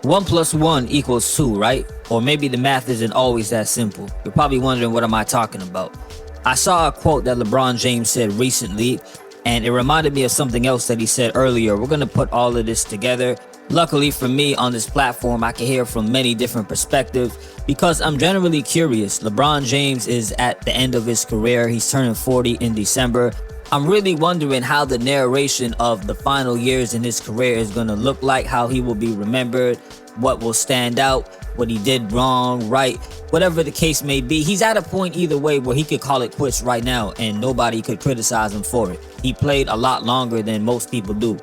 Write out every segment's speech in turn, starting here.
1 plus 1 equals 2, right? Or maybe the math isn't always that simple. You're probably wondering, what am I talking about? I saw a quote that LeBron James said recently, and it reminded me of something else that he said earlier. We're going to put all of this together. Luckily for me, on this platform, I can hear from many different perspectives because I'm generally curious. LeBron James is at the end of his career. He's turning 40 in December. I'm really wondering how the narration of the final years in his career is going to look like, how he will be remembered, what will stand out, what he did wrong, right, whatever the case may be. He's at a point either way where he could call it quits right now and nobody could criticize him for it. He played a lot longer than most people do.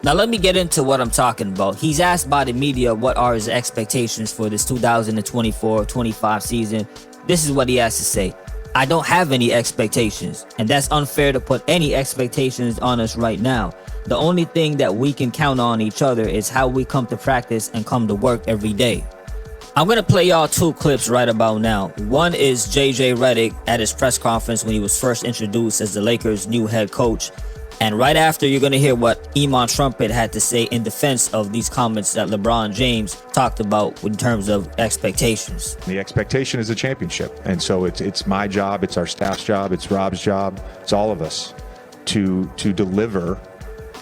Now let me get into what I'm talking about. He's asked by the media what are his expectations for this 2024-25 season. This is what he has to say. I don't have any expectations, and that's unfair to put any expectations on us right now. The only thing that we can count on each other is how we come to practice and come to work every day. I'm going to play y'all two clips right about now. One is JJ Redick at his press conference when he was first introduced as the Lakers' new head coach. And right after, you're going to hear what Iman Shumpert had to say in defense of these comments that LeBron James talked about in terms of expectations. The expectation is a championship. And so it's my job, it's our staff's job, it's Rob's job, it's all of us to deliver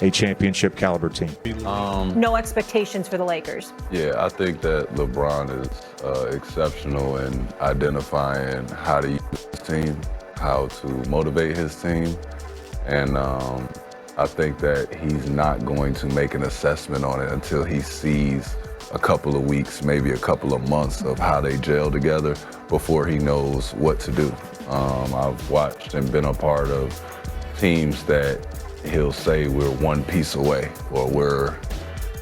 a championship caliber team. No expectations for the Lakers. Yeah, I think that LeBron is exceptional in identifying how to use his team, how to motivate his team. And I think that he's not going to make an assessment on it until he sees a couple of weeks, maybe a couple of months of how they gel together before he knows what to do. I've watched and been a part of teams that he'll say we're one piece away, or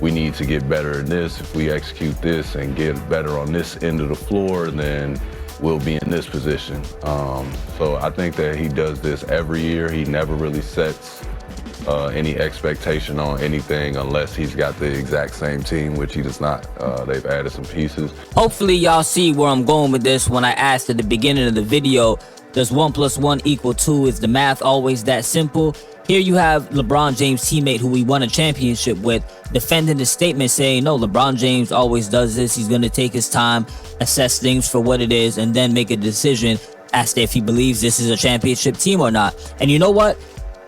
we need to get better in this. If we execute this and get better on this end of the floor, then we'll be in this position. So I think that he does this every year. He never really sets any expectation on anything unless he's got the exact same team, which he does not. They've added some pieces. Hopefully y'all see where I'm going with this when I asked at the beginning of the video, does 1 plus 1 equal 2? Is the math always that simple? Here you have LeBron James' teammate who we won a championship with defending the statement saying, no, LeBron James always does this. He's going to take his time, assess things for what it is, and then make a decision as to if he believes this is a championship team or not. And you know what?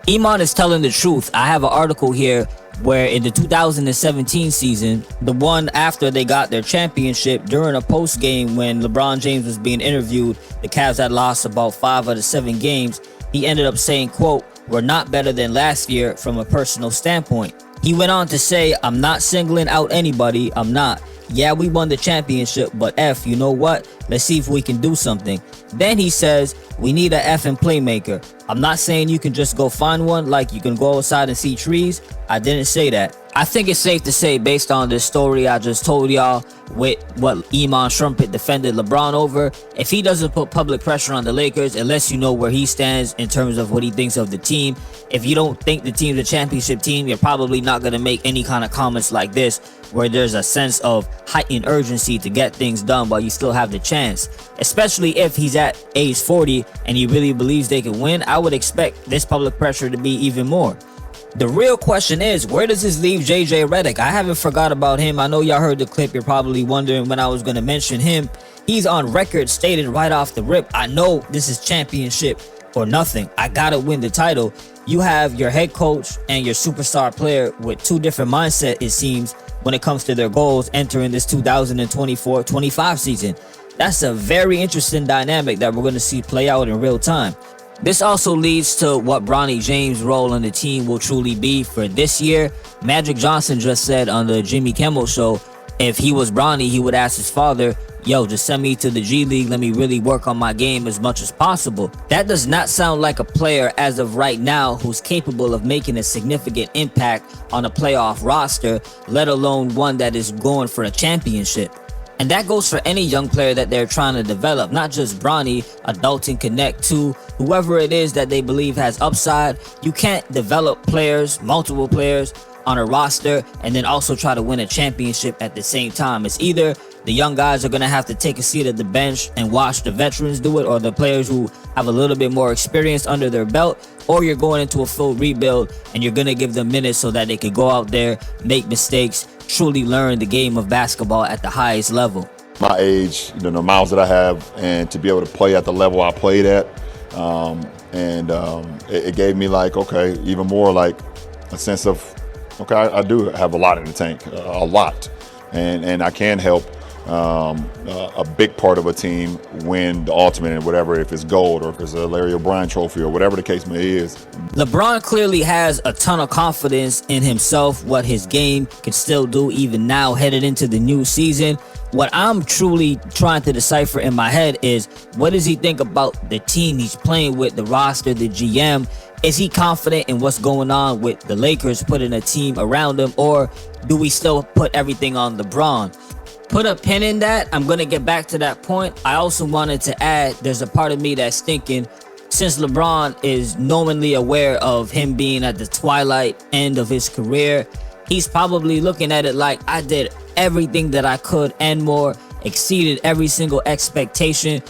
Iman is telling the truth. I have an article here where in the 2017 season, the one after they got their championship, during a post game when LeBron James was being interviewed, the Cavs had lost about 5 out of 7 games. He ended up saying, quote, "We're not better than last year from a personal standpoint." He went on to say, "I'm not singling out anybody. I'm not. Yeah, we won the championship, but F, you know what? Let's see if we can do something." Then he says, "We need a effing playmaker. I'm not saying you can just go find one like you can go outside and see trees. I didn't say that." I think it's safe to say, based on this story I just told y'all with what Iman Shumpert defended LeBron over, if he doesn't put public pressure on the Lakers, it lets you know where he stands in terms of what he thinks of the team. If you don't think the team's a championship team, you're probably not going to make any kind of comments like this where there's a sense of heightened urgency to get things done while you still have the chance. Especially if he's at age 40 and he really believes they can win, I would expect this public pressure to be even more. The real question is, where does this leave JJ Redick? I haven't forgot about him. I know y'all heard the clip. You're probably wondering when I was going to mention him. He's on record stated right off the rip, I know this is championship or nothing. I got to win the title. You have your head coach and your superstar player with two different mindsets, it seems, when it comes to their goals entering this 2024-25 season. That's a very interesting dynamic that we're going to see play out in real time. This also leads to what Bronny James' role on the team will truly be for this year. Magic Johnson just said on the Jimmy Kimmel show, if he was Bronny, he would ask his father, yo, just send me to the G League. Let me really work on my game as much as possible. That does not sound like a player as of right now who's capable of making a significant impact on a playoff roster, let alone one that is going for a championship. And that goes for any young player that they're trying to develop, not just Bronny, a Dalton Connect too, whoever it is that they believe has upside. You can't develop players, multiple players on a roster and then also try to win a championship at the same time. It's either the young guys are going to have to take a seat at the bench and watch the veterans do it, or the players who have a little bit more experience under their belt, or you're going into a full rebuild and you're going to give them minutes so that they can go out there, make mistakes, truly learn the game of basketball at the highest level? My age, the miles that I have, and to be able to play at the level I played at, it gave me even more a sense of, I do have a lot in the tank, a lot, and I can help a big part of a team win the ultimate and whatever, if it's gold or if it's a Larry O'Brien trophy or whatever the case may is. LeBron clearly has a ton of confidence in himself, what his game can still do even now headed into the new season. What I'm truly trying to decipher in my head is, what does he think about the team he's playing with, the roster, the GM? Is he confident in what's going on with the Lakers putting a team around him, or do we still put everything on LeBron? Put a pin in that. I'm going to get back to that point. I also wanted to add, there's a part of me that's thinking, since LeBron is knowingly aware of him being at the twilight end of his career, he's probably looking at it like, I did everything that I could and more, exceeded every single expectation.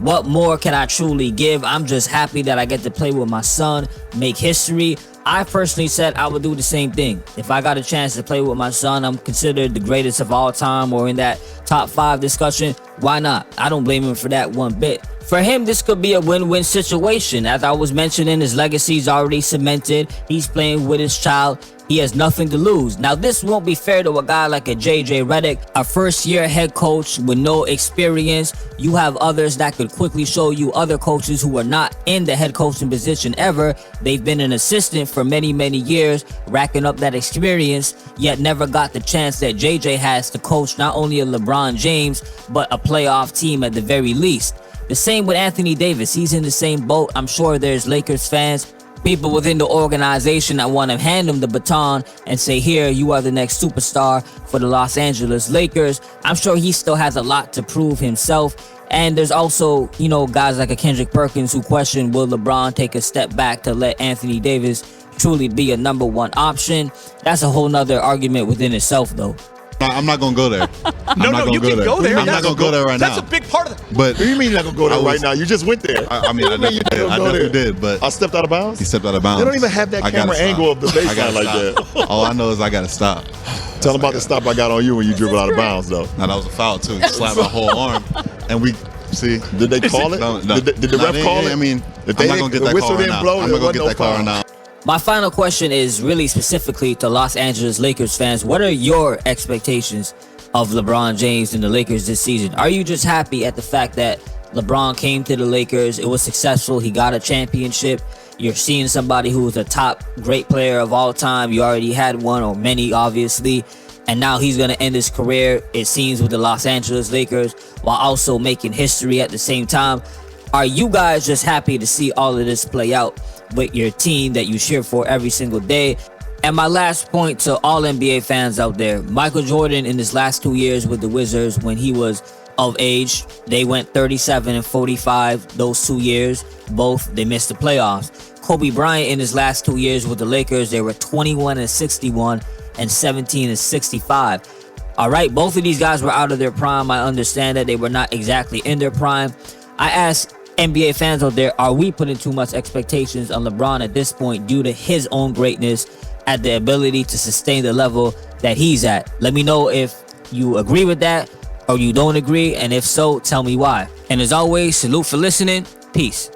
What more can I truly give? I'm just happy that I get to play with my son, make history. I personally said I would do the same thing. If I got a chance to play with my son, I'm considered the greatest of all time or in that top 5 discussion, why not? I don't blame him for that one bit. For him, this could be a win-win situation. As I was mentioning, his legacy is already cemented. He's playing with his child. He has nothing to lose. Now, this won't be fair to a guy like a JJ Redick, a first-year head coach with no experience. You have others that could quickly show you other coaches who are not in the head coaching position ever. They've been an assistant for many, many years, racking up that experience, yet never got the chance that JJ has to coach not only a LeBron James, but a playoff team at the very least. The same with Anthony Davis. He's in the same boat. I'm sure there's Lakers fans, people within the organization that want to hand him the baton and say, here, you are the next superstar for the Los Angeles Lakers. I'm sure he still has a lot to prove himself. And there's also, guys like a Kendrick Perkins who question, will LeBron take a step back to let Anthony Davis truly be a number 1 option? That's a whole nother argument within itself, though. I'm not going to go there. No, you can go there. I'm not going to go there right now. That's a big part of it. But What do you mean you're not going to go there right now? You just went there. I definitely did. But I stepped out of bounds? He stepped out of bounds. They don't even have that camera angle of the baseline like that. All I know is I got to stop. Tell them about the stop I got on you when you dribbled out of bounds, though. Now, that was a foul, too. He slapped my whole arm. And we, see. Did they call it? No. Did the ref call it? I mean, if I'm not going to get that call right now. I'm not going to get that call right now. My final question is really specifically to Los Angeles Lakers fans. What are your expectations of LeBron James and the Lakers this season? Are you just happy at the fact that LeBron came to the Lakers, it was successful, he got a championship, you're seeing somebody who's a top great player of all time, you already had one or many obviously, and now he's going to end his career, it seems, with the Los Angeles Lakers while also making history at the same time? Are you guys just happy to see all of this play out with your team that you cheer for every single day? And my last point to all NBA fans out there, Michael Jordan in his last 2 years with the Wizards, when he was of age, they went 37 and 45 those 2 years. Both, they missed the playoffs. Kobe Bryant in his last 2 years with the Lakers, they were 21 and 61 and 17 and 65. All right, both of these guys were out of their prime. I understand that they were not exactly in their prime. I ask NBA fans out there, are we putting too much expectations on LeBron at this point due to his own greatness at the ability to sustain the level that he's at? Let me know if you agree with that or you don't agree, and if so, tell me why. And as always, salute for listening. Peace.